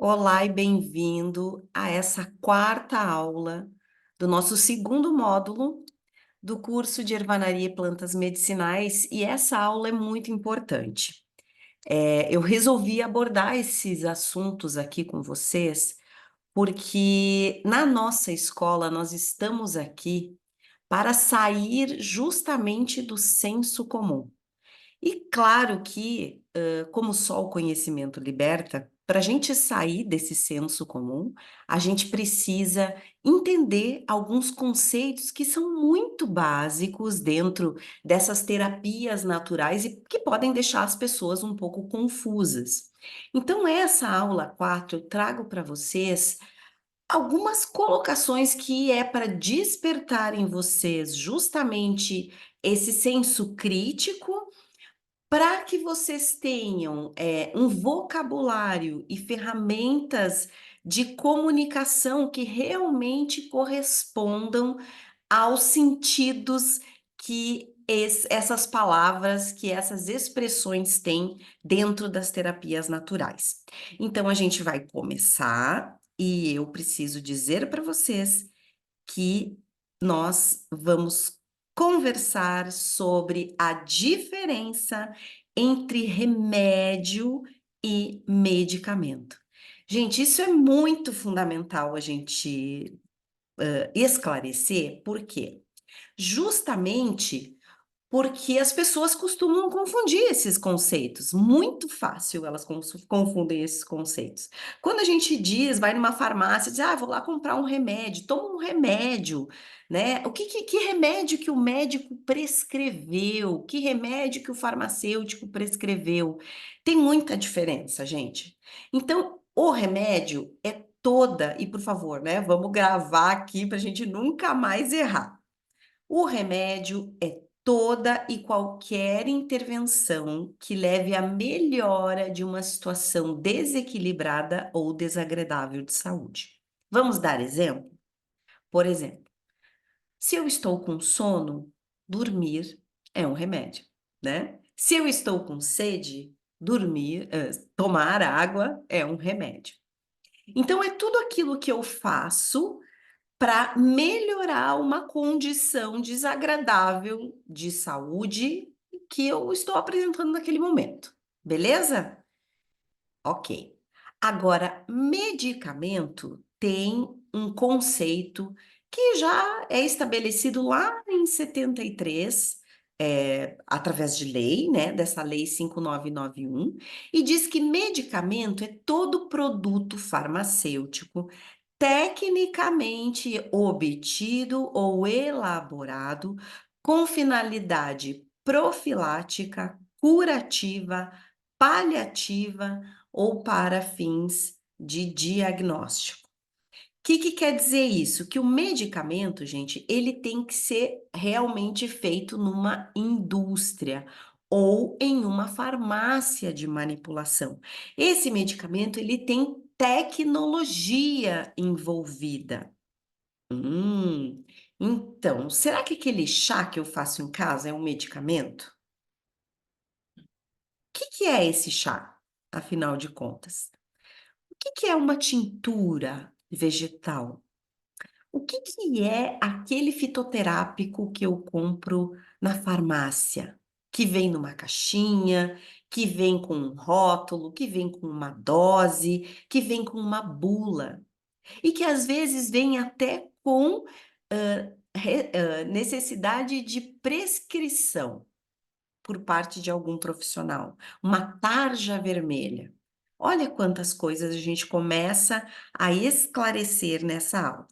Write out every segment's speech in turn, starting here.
Olá e bem-vindo a essa quarta aula do nosso segundo módulo do curso de Ervanaria e Plantas Medicinais, e essa aula é muito importante. Eu resolvi abordar esses assuntos aqui com vocês porque na nossa escola nós estamos aqui para sair justamente do senso comum. E claro que, como só o conhecimento liberta, para a gente sair desse senso comum, a gente precisa entender alguns conceitos que são muito básicos dentro dessas terapias naturais e que podem deixar as pessoas um pouco confusas. Então, essa aula 4 eu trago para vocês algumas colocações que é para despertar em vocês justamente esse senso crítico para que vocês tenham um vocabulário e ferramentas de comunicação que realmente correspondam aos sentidos que essas palavras, que essas expressões têm dentro das terapias naturais. Então, a gente vai começar e eu preciso dizer para vocês que nós vamos conversar sobre a diferença entre remédio e medicamento. Gente, isso é muito fundamental a gente esclarecer, por quê? Justamente porque as pessoas costumam confundir esses conceitos. Muito fácil elas confundem esses conceitos. Quando a gente diz, vai numa farmácia, diz, vou lá comprar um remédio, toma um remédio, né? Que remédio que o médico prescreveu? Que remédio que o farmacêutico prescreveu? Tem muita diferença, gente. Então, o remédio é toda, e por favor, né? Vamos gravar aqui para a gente nunca mais errar. O remédio é toda e qualquer intervenção que leve à melhora de uma situação desequilibrada ou desagradável de saúde. Vamos dar exemplo? Por exemplo, se eu estou com sono, dormir é um remédio, né? Se eu estou com sede, tomar água é um remédio. Então, é tudo aquilo que eu faço para melhorar uma condição desagradável de saúde que eu estou apresentando naquele momento. Beleza? Ok. Agora, medicamento tem um conceito que já é estabelecido lá em 73, através de lei, né, dessa lei 5991, e diz que medicamento é todo produto farmacêutico tecnicamente obtido ou elaborado com finalidade profilática, curativa, paliativa ou para fins de diagnóstico. O que quer dizer isso? Que o medicamento, gente, ele tem que ser realmente feito numa indústria ou em uma farmácia de manipulação. Esse medicamento, ele tem tecnologia envolvida. Hum, então, será que aquele chá que eu faço em casa é um medicamento? O que é esse chá, afinal de contas? O que é uma tintura vegetal? O que é aquele fitoterápico que eu compro na farmácia? Que vem numa caixinha, que vem com um rótulo, que vem com uma dose, que vem com uma bula. E que às vezes vem até com necessidade de prescrição por parte de algum profissional, uma tarja vermelha. Olha quantas coisas a gente começa a esclarecer nessa aula.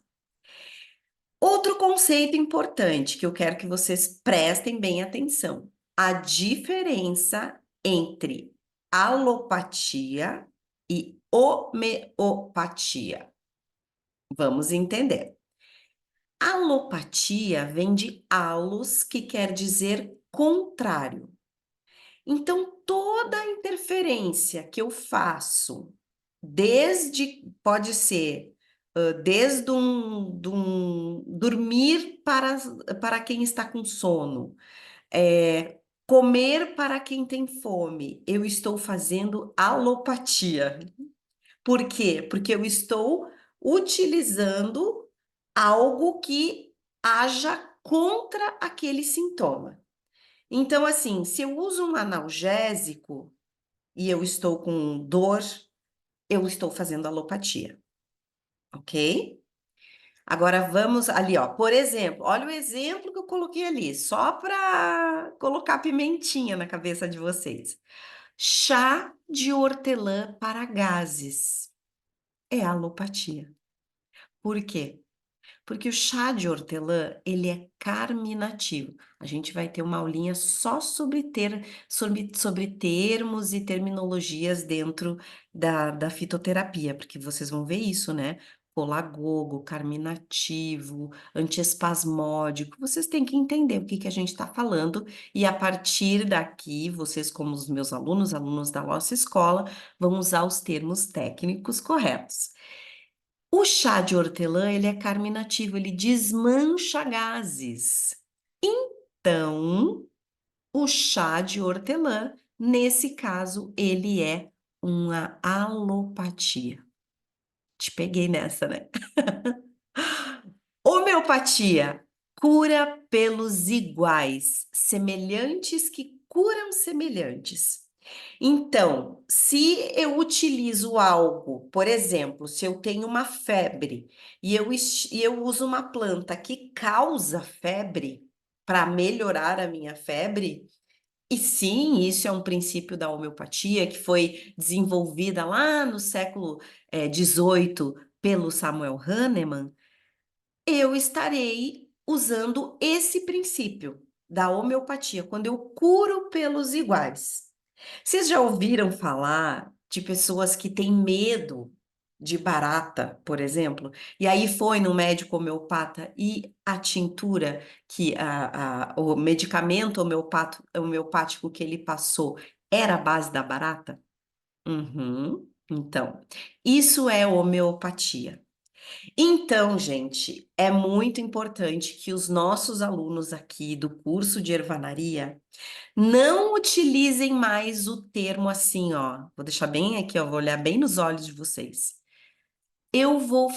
Outro conceito importante que eu quero que vocês prestem bem atenção: a diferença entre alopatia e homeopatia. Vamos entender. Alopatia vem de allos, que quer dizer contrário. Então, toda interferência que eu faço, pode ser, desde dormir para quem está com sono, comer para quem tem fome, eu estou fazendo alopatia. Por quê? Porque eu estou utilizando algo que haja contra aquele sintoma. Então, assim, se eu uso um analgésico e eu estou com dor, eu estou fazendo alopatia, ok? Agora vamos ali, ó. Por exemplo, olha o exemplo que eu coloquei ali, só para colocar pimentinha na cabeça de vocês. Chá de hortelã para gases é alopatia. Por quê? Porque o chá de hortelã, ele é carminativo. A gente vai ter uma aulinha só sobre termos e terminologias dentro da fitoterapia, porque vocês vão ver isso, né? Colagogo, carminativo, antiespasmódico. Vocês têm que entender o que que a gente está falando, e a partir daqui, vocês, como os meus alunos, alunos da nossa escola, vão usar os termos técnicos corretos. O chá de hortelã, ele é carminativo, ele desmancha gases. Então, o chá de hortelã, nesse caso, ele é uma alopatia. Te peguei nessa, né? Homeopatia, cura pelos iguais, semelhantes que curam semelhantes. Então, se eu utilizo algo, por exemplo, se eu tenho uma febre e eu uso uma planta que causa febre para melhorar a minha febre, e sim, isso é um princípio da homeopatia que foi desenvolvida lá no século XVIII pelo Samuel Hahnemann, eu estarei usando esse princípio da homeopatia quando eu curo pelos iguais. Vocês já ouviram falar de pessoas que têm medo de barata, por exemplo, e aí foi no médico homeopata e a tintura o medicamento homeopático que ele passou era a base da barata? Uhum. Então, isso é homeopatia. Então, gente, é muito importante que os nossos alunos aqui do curso de ervanaria não utilizem mais o termo assim, ó. Vou deixar bem aqui, ó, vou olhar bem nos olhos de vocês. Eu vou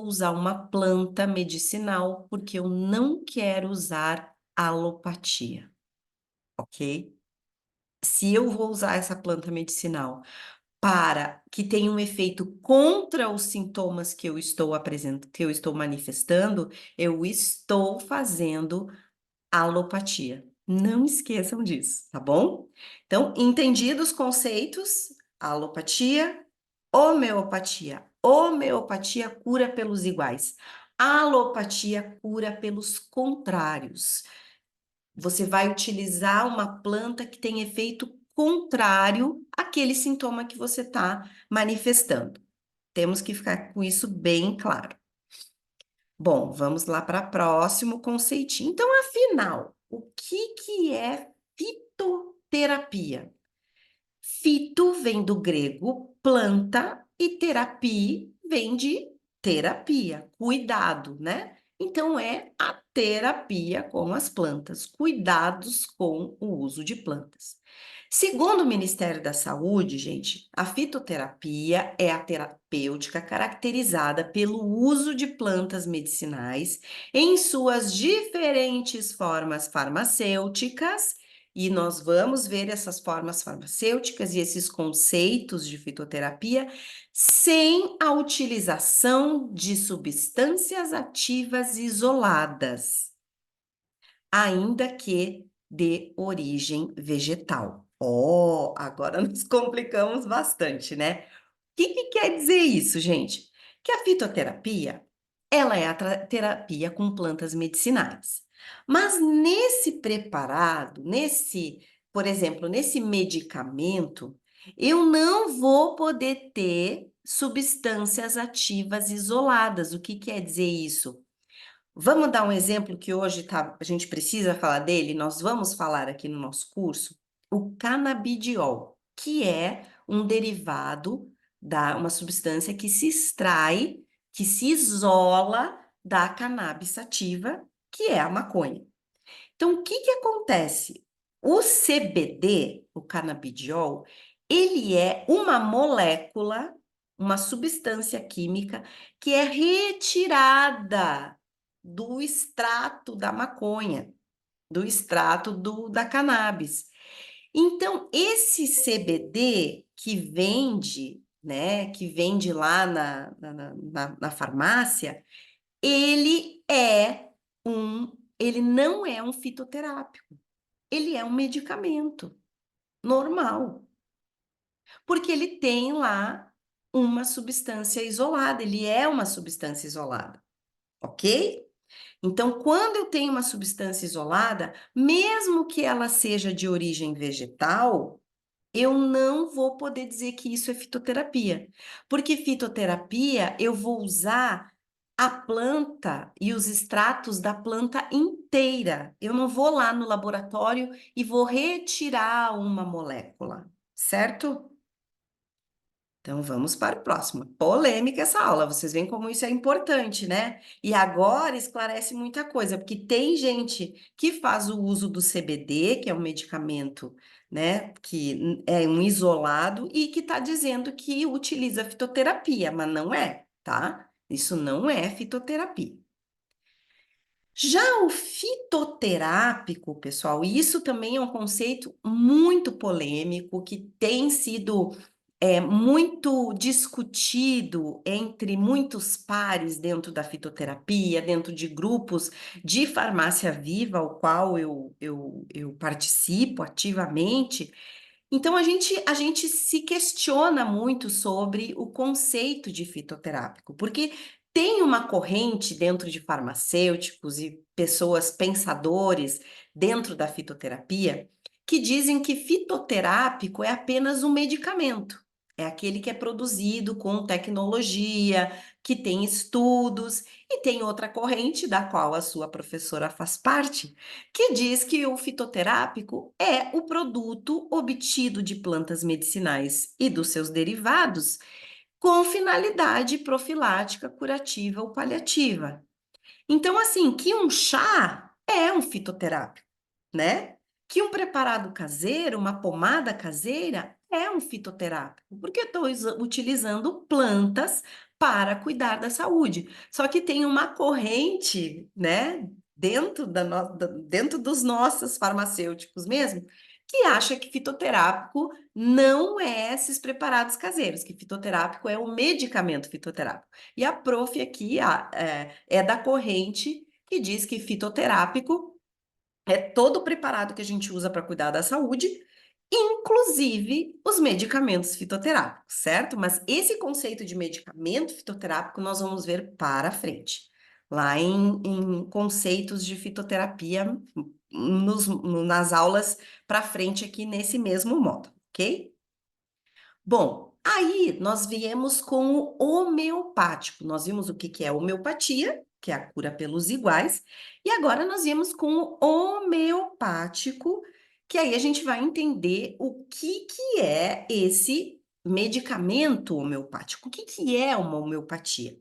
usar uma planta medicinal porque eu não quero usar alopatia, ok? Se eu vou usar essa planta medicinal para que tenha um efeito contra os sintomas que eu estou apresentando, que eu estou manifestando, eu estou fazendo alopatia. Não esqueçam disso, tá bom? Então, entendidos os conceitos, alopatia, homeopatia. Homeopatia cura pelos iguais. Alopatia cura pelos contrários. Você vai utilizar uma planta que tem efeito contrário àquele sintoma que você está manifestando. Temos que ficar com isso bem claro. Bom, vamos lá para o próximo conceitinho. Então, afinal, o que que é fitoterapia? Fito vem do grego planta e terapia vem de terapia, cuidado, né? Então é a terapia com as plantas, cuidados com o uso de plantas. Segundo o Ministério da Saúde, gente, a fitoterapia é a terapêutica caracterizada pelo uso de plantas medicinais em suas diferentes formas farmacêuticas, e nós vamos ver essas formas farmacêuticas e esses conceitos de fitoterapia sem a utilização de substâncias ativas isoladas, ainda que de origem vegetal. Oh, agora nos complicamos bastante, né? O que que quer dizer isso, gente? Que a fitoterapia, ela é a terapia com plantas medicinais. Mas nesse preparado, por exemplo, nesse medicamento, eu não vou poder ter substâncias ativas isoladas. O que quer dizer isso? Vamos dar um exemplo que hoje a gente precisa falar dele, nós vamos falar aqui no nosso curso, o canabidiol, que é um derivado uma substância que se extrai, que se isola da cannabis sativa, que é a maconha. Então, o que que acontece? O CBD, o canabidiol, ele é uma molécula uma substância química que é retirada do extrato da maconha, do extrato da cannabis. Então, esse CBD que vende, né, que vende lá na farmácia, ele é ele não é um fitoterápico, ele é um medicamento normal, porque ele tem lá uma substância isolada, ele é uma substância isolada, ok? Então, quando eu tenho uma substância isolada, mesmo que ela seja de origem vegetal, eu não vou poder dizer que isso é fitoterapia, porque fitoterapia eu vou usar a planta e os extratos da planta inteira. Eu não vou lá no laboratório e vou retirar uma molécula, certo? Então vamos para o próximo. Polêmica essa aula, vocês veem como isso é importante, né? E agora esclarece muita coisa, porque tem gente que faz o uso do CBD, que é um medicamento, né, que é um isolado, e que está dizendo que utiliza fitoterapia, mas não é, tá? Isso não é fitoterapia. Já o fitoterápico, pessoal, isso também é um conceito muito polêmico que tem sido muito discutido entre muitos pares dentro da fitoterapia, dentro de grupos de farmácia viva, ao qual eu participo ativamente. Então, a gente se questiona muito sobre o conceito de fitoterápico, porque tem uma corrente dentro de farmacêuticos e pessoas pensadores dentro da fitoterapia que dizem que fitoterápico é apenas um medicamento. É aquele que é produzido com tecnologia, que tem estudos, e tem outra corrente, da qual a sua professora faz parte, que diz que o fitoterápico é o produto obtido de plantas medicinais e dos seus derivados com finalidade profilática, curativa ou paliativa. Então, assim, que um chá é um fitoterápico, né? Que um preparado caseiro, uma pomada caseira, é um fitoterápico, porque eu estou utilizando plantas para cuidar da saúde. Só que tem uma corrente, né, dentro dos nossos farmacêuticos mesmo, que acha que fitoterápico não é esses preparados caseiros, que fitoterápico é o medicamento fitoterápico. E a prof aqui é da corrente que diz que fitoterápico é todo o preparado que a gente usa para cuidar da saúde, inclusive os medicamentos fitoterápicos, certo? Mas esse conceito de medicamento fitoterápico nós vamos ver para frente, lá em conceitos de fitoterapia, nas aulas para frente aqui nesse mesmo módulo, ok? Bom, aí nós viemos com o homeopático. Nós vimos o que que é homeopatia, que é a cura pelos iguais, e agora nós viemos com o homeopático, que aí a gente vai entender o que é esse medicamento homeopático. O que que é uma homeopatia?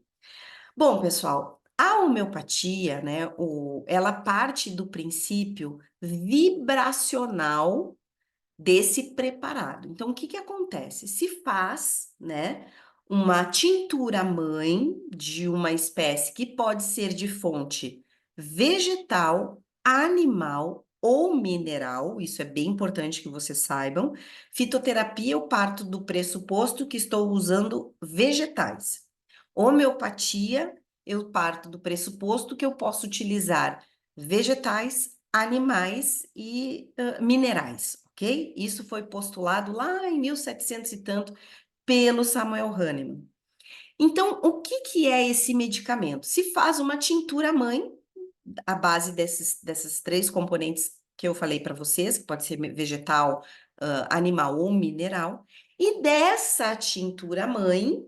Bom, pessoal, a homeopatia, né, ela parte do princípio vibracional desse preparado. Então, o que que acontece? Se faz, né, uma tintura mãe de uma espécie que pode ser de fonte vegetal, animal ou mineral, isso é bem importante que vocês saibam. Fitoterapia, eu parto do pressuposto que estou usando vegetais. Homeopatia, eu parto do pressuposto que eu posso utilizar vegetais, animais e minerais, ok? Isso foi postulado lá em 1700 e tanto pelo Samuel Hahnemann. Então, o que que é esse medicamento? Se faz uma tintura mãe, à base desses três componentes que eu falei para vocês, que pode ser vegetal, animal ou mineral, e dessa tintura mãe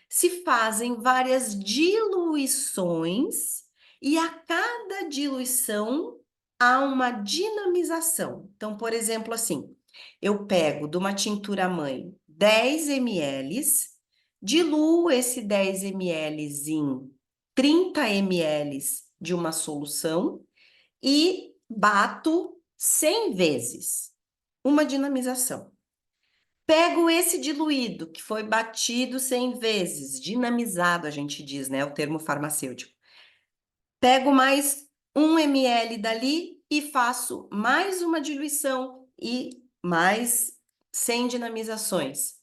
se fazem várias diluições, e a cada diluição há uma dinamização. Então, por exemplo, assim, eu pego de uma tintura mãe 10 ml, diluo esse 10 ml em 30 ml de uma solução e bato 100 vezes. Uma dinamização. Pego esse diluído, que foi batido 100 vezes, dinamizado, a gente diz, né? O termo farmacêutico. Pego mais 1 ml dali e faço mais uma diluição e mais 100 dinamizações.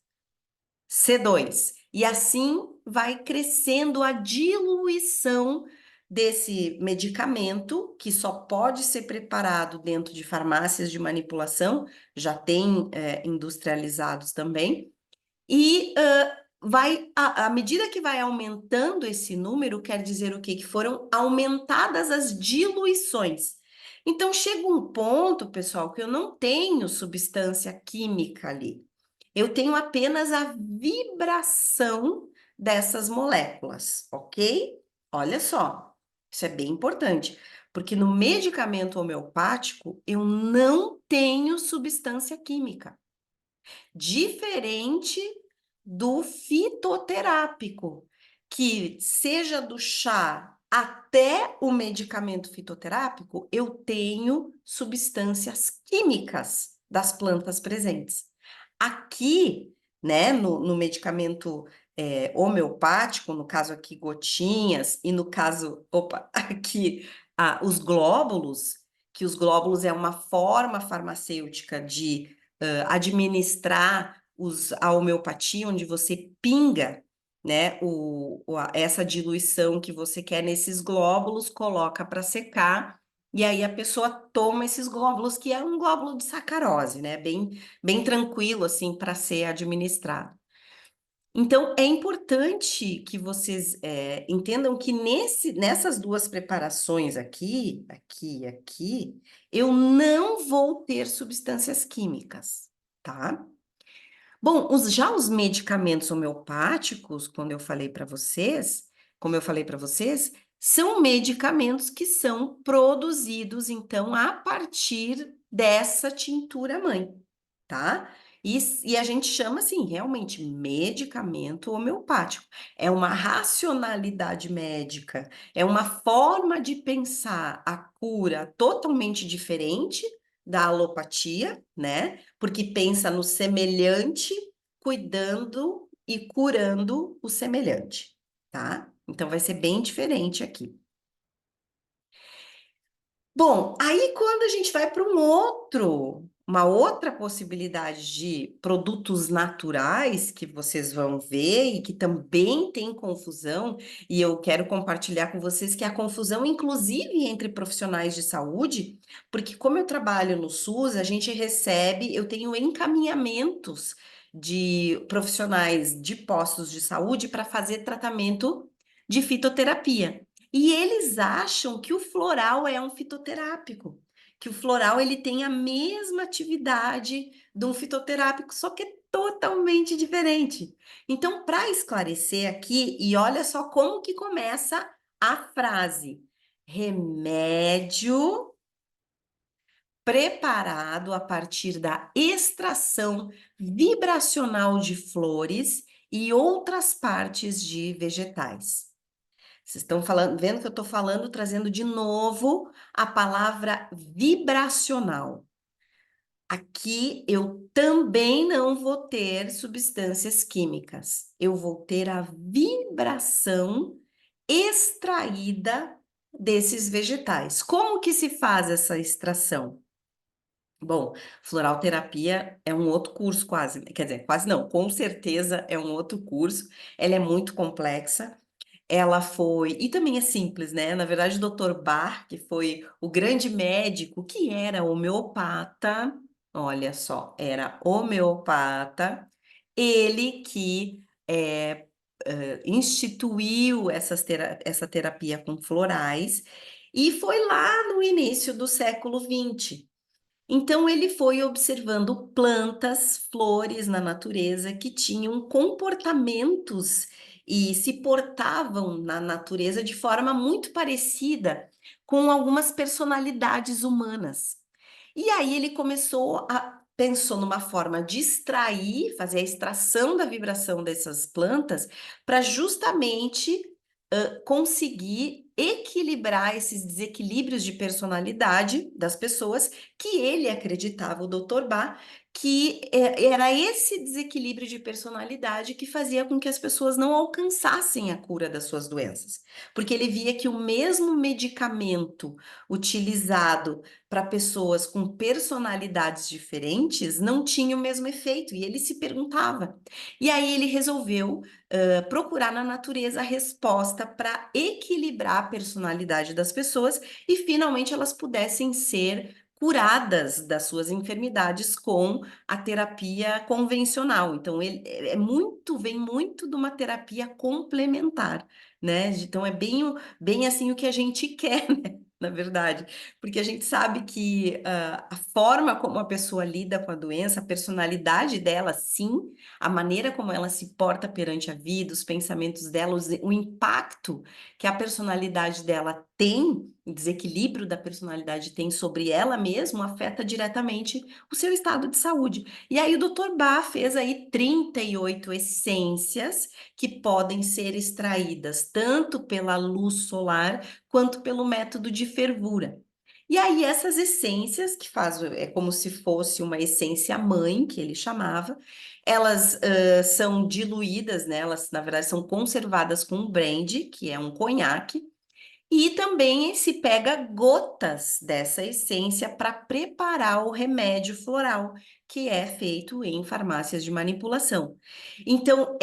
C2. E assim vai crescendo a diluição desse medicamento, que só pode ser preparado dentro de farmácias de manipulação, já tem industrializados também. E à medida que vai aumentando esse número, quer dizer o quê? Que foram aumentadas as diluições. Então chega um ponto, pessoal, que eu não tenho substância química ali. Eu tenho apenas a vibração dessas moléculas, ok? Olha só, isso é bem importante, porque no medicamento homeopático eu não tenho substância química, diferente do fitoterápico, que seja do chá até o medicamento fitoterápico, eu tenho substâncias químicas das plantas presentes. Aqui, né, no medicamento homeopático, no caso aqui gotinhas, e no caso, opa, aqui os glóbulos, que os glóbulos é uma forma farmacêutica de administrar a homeopatia, onde você pinga, né, essa diluição que você quer nesses glóbulos, coloca para secar, e aí a pessoa toma esses glóbulos, que é um glóbulo de sacarose, né, bem tranquilo, assim, para ser administrado. Então, é importante que vocês entendam que nessas duas preparações aqui, eu não vou ter substâncias químicas, tá? Bom, já os medicamentos homeopáticos, como eu falei para vocês, são medicamentos que são produzidos, então, a partir dessa tintura mãe, tá? E a gente chama, assim, realmente, medicamento homeopático. É uma racionalidade médica, é uma forma de pensar a cura totalmente diferente da alopatia, né? Porque pensa no semelhante, cuidando e curando o semelhante, tá? Então vai ser bem diferente aqui. Bom, aí quando a gente vai para uma outra possibilidade de produtos naturais que vocês vão ver e que também tem confusão, e eu quero compartilhar com vocês que a confusão, inclusive entre profissionais de saúde, porque como eu trabalho no SUS, eu tenho encaminhamentos de profissionais de postos de saúde para fazer tratamento de fitoterapia. E eles acham que o floral é um fitoterápico, que o floral ele tem a mesma atividade de um fitoterápico, só que é totalmente diferente. Então, para esclarecer aqui, e olha só como que começa a frase: remédio preparado a partir da extração vibracional de flores e outras partes de vegetais. Vocês estão vendo que eu estou falando, trazendo de novo a palavra vibracional. Aqui eu também não vou ter substâncias químicas. Eu vou ter a vibração extraída desses vegetais. Como que se faz essa extração? Bom, floral terapia é um outro curso quase, quer dizer, quase não, com certeza é um outro curso. Ela é muito complexa. Ela foi, e também é simples, né? Na verdade, o Dr. Bach, que foi o grande médico que era homeopata, olha só, era homeopata, ele que instituiu essa terapia com florais, e foi lá no início do século XX. Então, ele foi observando plantas, flores na natureza que tinham comportamentos e se portavam na natureza de forma muito parecida com algumas personalidades humanas. E aí ele pensou numa forma de extrair, fazer a extração da vibração dessas plantas para justamente conseguir equilibrar esses desequilíbrios de personalidade das pessoas, que ele acreditava, o Dr. Bach, que era esse desequilíbrio de personalidade que fazia com que as pessoas não alcançassem a cura das suas doenças. Porque ele via que o mesmo medicamento utilizado para pessoas com personalidades diferentes não tinha o mesmo efeito, e ele se perguntava. E aí ele resolveu procurar na natureza a resposta para equilibrar a personalidade das pessoas e finalmente elas pudessem ser curadas das suas enfermidades com a terapia convencional. Então, ele vem muito de uma terapia complementar, né? Então, é bem assim o que a gente quer, né? Na verdade, porque a gente sabe que a forma como a pessoa lida com a doença, a personalidade dela, sim, a maneira como ela se porta perante a vida, os pensamentos dela, o impacto que a personalidade dela tem, o desequilíbrio da personalidade tem sobre ela mesma, afeta diretamente o seu estado de saúde. E aí o Dr. Bach fez aí 38 essências que podem ser extraídas tanto pela luz solar quanto pelo método de fervura. E aí essas essências, que faz, é como se fosse uma essência mãe, que ele chamava, elas são diluídas, né? Elas, na verdade, são conservadas com um brandy, que é um conhaque, e também se pega gotas dessa essência para preparar o remédio floral, que é feito em farmácias de manipulação. Então,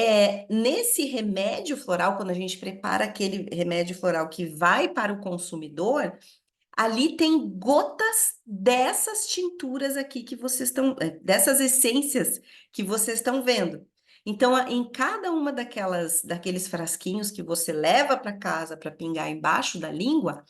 nesse remédio floral, quando a gente prepara aquele remédio floral que vai para o consumidor, ali tem gotas dessas tinturas aqui que vocês estão, dessas essências que vocês estão vendo. Então, em cada uma daqueles frasquinhos que você leva para casa para pingar embaixo da língua,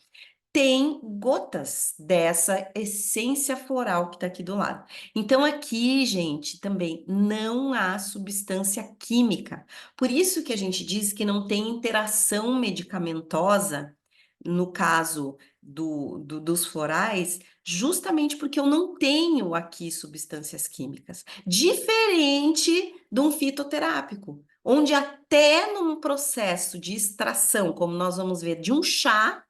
tem gotas dessa essência floral que está aqui do lado. Então, aqui, gente, também não há substância química. Por isso que a gente diz que não tem interação medicamentosa, no caso dos florais, justamente porque eu não tenho aqui substâncias químicas. Diferente de um fitoterápico, onde até num processo de extração, como nós vamos ver, de um chá,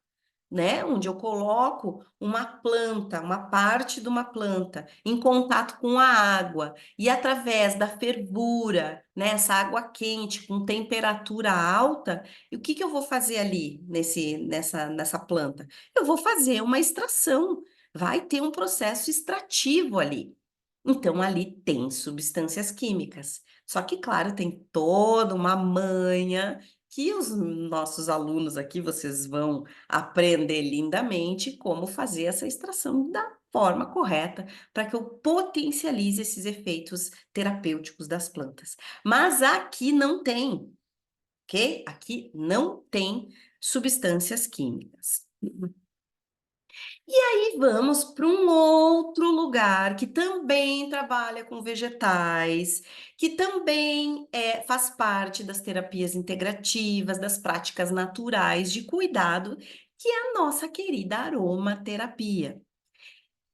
né? Onde eu coloco uma planta, uma parte de uma planta, em contato com a água, e através da fervura, né? Essa água quente, com temperatura alta, e o que que eu vou fazer ali nessa planta? Eu vou fazer uma extração, vai ter um processo extrativo ali. Então, ali tem substâncias químicas. Só que, claro, tem toda uma manha que os nossos alunos aqui, vocês vão aprender lindamente como fazer essa extração da forma correta para que eu potencialize esses efeitos terapêuticos das plantas. Mas aqui não tem, ok? Aqui não tem substâncias químicas. E vamos para um outro lugar que também trabalha com vegetais, que também faz parte das terapias integrativas, das práticas naturais de cuidado, que é a nossa querida aromaterapia.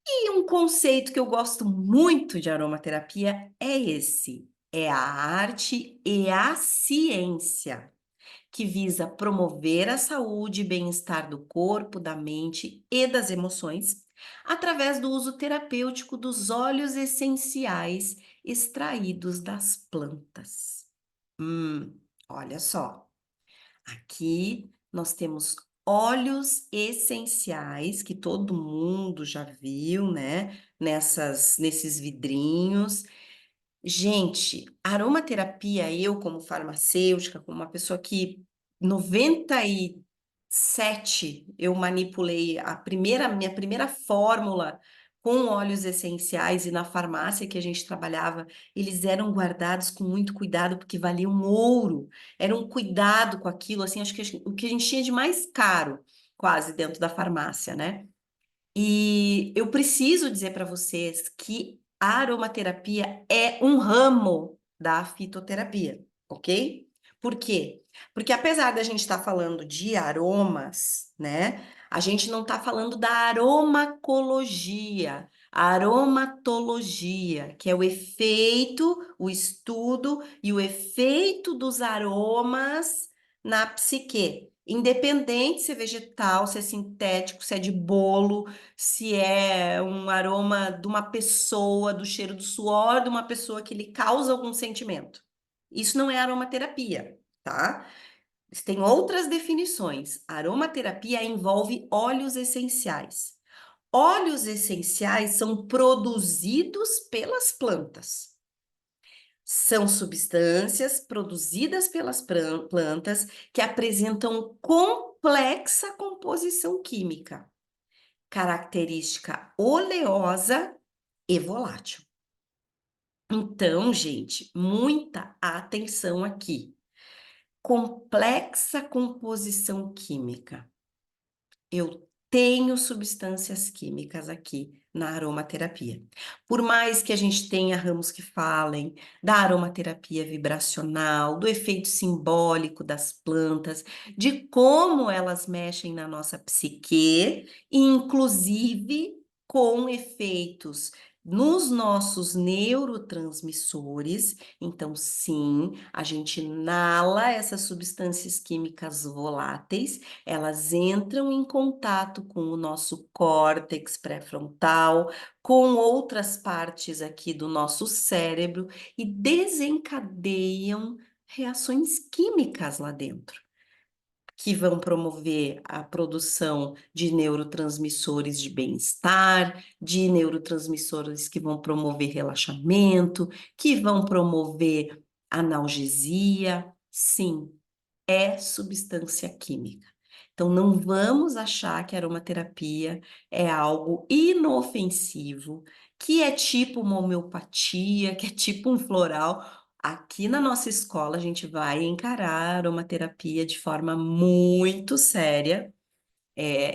E um conceito que eu gosto muito de aromaterapia é esse: é a arte e a ciência que visa promover a saúde e bem-estar do corpo, da mente e das emoções, através do uso terapêutico dos óleos essenciais extraídos das plantas. Olha só, aqui nós temos óleos essenciais que todo mundo já viu, né? Nesses vidrinhos. Gente, aromaterapia, eu como farmacêutica, como uma pessoa que 97 eu manipulei minha primeira fórmula com óleos essenciais e na farmácia que a gente trabalhava, eles eram guardados com muito cuidado porque valiam ouro. Era um cuidado com aquilo, assim, acho que o que a gente tinha de mais caro quase dentro da farmácia, né? E eu preciso dizer para vocês que a aromaterapia é um ramo da fitoterapia, ok? Por quê? Porque apesar da gente estar falando de aromas, né? A gente não está falando da aromacologia, a aromatologia, que é o efeito, o estudo e o efeito dos aromas na psique. Independente se é vegetal, se é sintético, se é de bolo, se é um aroma de uma pessoa, do cheiro do suor de uma pessoa que lhe causa algum sentimento. Isso não é aromaterapia, tá? Tem outras definições. Aromaterapia envolve óleos essenciais. Óleos essenciais são produzidos pelas plantas. São substâncias produzidas pelas plantas que apresentam complexa composição química, característica oleosa e volátil. Então, gente, muita atenção aqui. Complexa composição química. Eu tenho substâncias químicas aqui na aromaterapia. Por mais que a gente tenha ramos que falem da aromaterapia vibracional, do efeito simbólico das plantas, de como elas mexem na nossa psique, inclusive com efeitos nos nossos neurotransmissores. Então, sim, a gente inala essas substâncias químicas voláteis, elas entram em contato com o nosso córtex pré-frontal, com outras partes aqui do nosso cérebro e desencadeiam reações químicas lá dentro, que vão promover a produção de neurotransmissores de bem-estar, de neurotransmissores que vão promover relaxamento, que vão promover analgesia. Sim, é substância química. Então, não vamos achar que a aromaterapia é algo inofensivo, que é tipo uma homeopatia, que é tipo um floral. Aqui na nossa escola, a gente vai encarar a aromaterapia de forma muito séria.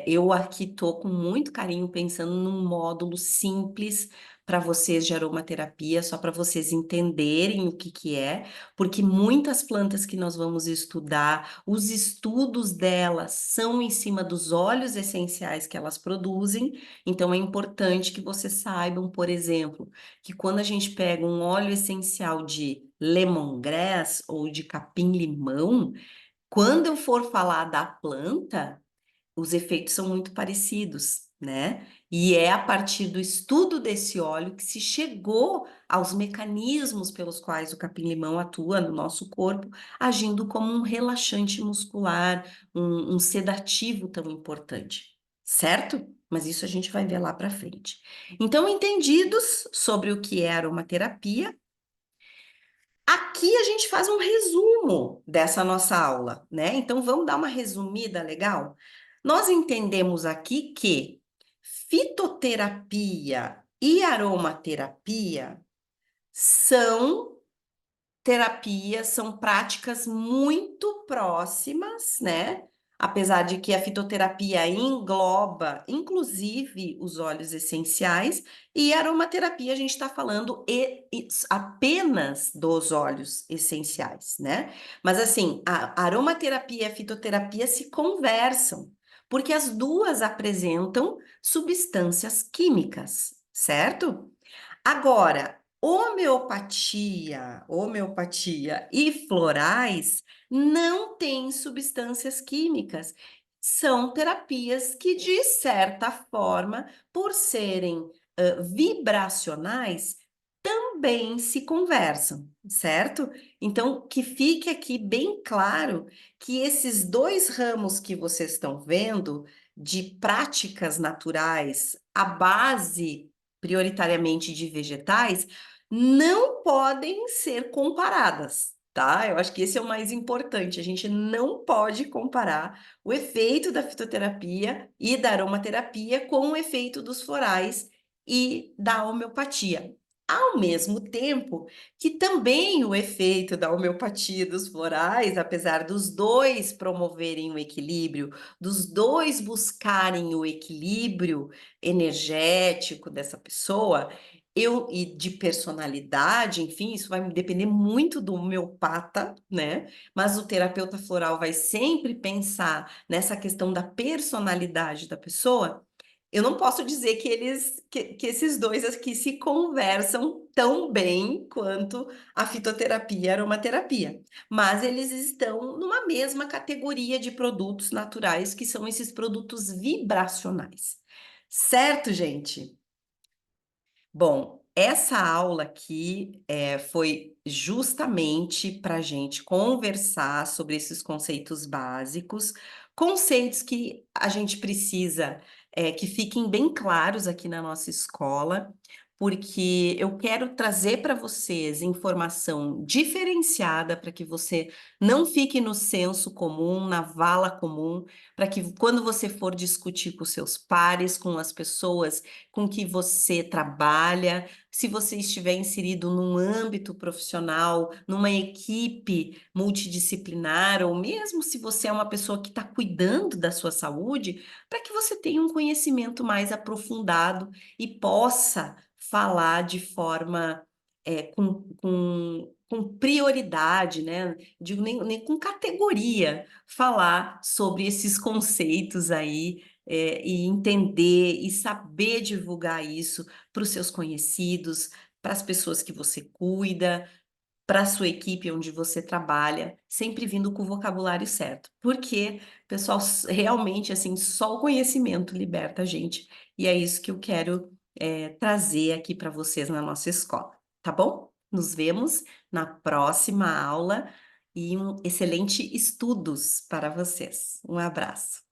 Eu aqui estou com muito carinho pensando num módulo simples para vocês de aromaterapia, só para vocês entenderem o que que é, porque muitas plantas que nós vamos estudar, os estudos delas são em cima dos óleos essenciais que elas produzem, então é importante que vocês saibam, por exemplo, que quando a gente pega um óleo essencial de lemongrass ou de capim-limão, quando eu for falar da planta, os efeitos são muito parecidos, né? E é a partir do estudo desse óleo que se chegou aos mecanismos pelos quais o capim-limão atua no nosso corpo, agindo como um relaxante muscular, um sedativo tão importante, certo? Mas isso a gente vai ver lá para frente. Então, entendidos sobre o que é aromaterapia, aqui a gente faz um resumo dessa nossa aula, né? Então vamos dar uma resumida legal? Nós entendemos aqui que fitoterapia e aromaterapia são terapias, são práticas muito próximas, né? Apesar de que a fitoterapia engloba, inclusive, os óleos essenciais, e a aromaterapia a gente está falando apenas dos óleos essenciais, né? Mas assim, a aromaterapia e a fitoterapia se conversam, porque as duas apresentam substâncias químicas, certo? Agora, homeopatia e florais não têm substâncias químicas. São terapias que, de certa forma, por serem vibracionais, também se conversam, certo? Então, que fique aqui bem claro que esses dois ramos que vocês estão vendo, de práticas naturais à base prioritariamente de vegetais, não podem ser comparadas, tá? Eu acho que esse é o mais importante. A gente não pode comparar o efeito da fitoterapia e da aromaterapia com o efeito dos florais e da homeopatia. Ao mesmo tempo que também o efeito da homeopatia e dos florais, apesar dos dois promoverem o equilíbrio, dos dois buscarem o equilíbrio energético dessa pessoa, e de personalidade, enfim, isso vai depender muito do homeopata, né? Mas o terapeuta floral vai sempre pensar nessa questão da personalidade da pessoa. Eu não posso dizer que esses dois aqui se conversam tão bem quanto a fitoterapia e a aromaterapia, mas eles estão numa mesma categoria de produtos naturais, que são esses produtos vibracionais. Certo, gente? Bom, essa aula aqui foi justamente para a gente conversar sobre esses conceitos básicos, conceitos que a gente precisa que fiquem bem claros aqui na nossa escola, porque eu quero trazer para vocês informação diferenciada para que você não fique no senso comum, na vala comum, para que quando você for discutir com seus pares, com as pessoas com que você trabalha, se você estiver inserido num âmbito profissional, numa equipe multidisciplinar, ou mesmo se você é uma pessoa que está cuidando da sua saúde, para que você tenha um conhecimento mais aprofundado e possa falar de forma com prioridade, né? Digo, nem com categoria, falar sobre esses conceitos aí e entender e saber divulgar isso para os seus conhecidos, para as pessoas que você cuida, para a sua equipe onde você trabalha, sempre vindo com o vocabulário certo. Porque, pessoal, realmente assim, só o conhecimento liberta a gente. E é isso que eu quero trazer aqui para vocês na nossa escola, tá bom? Nos vemos na próxima aula e um excelente estudos para vocês. Um abraço.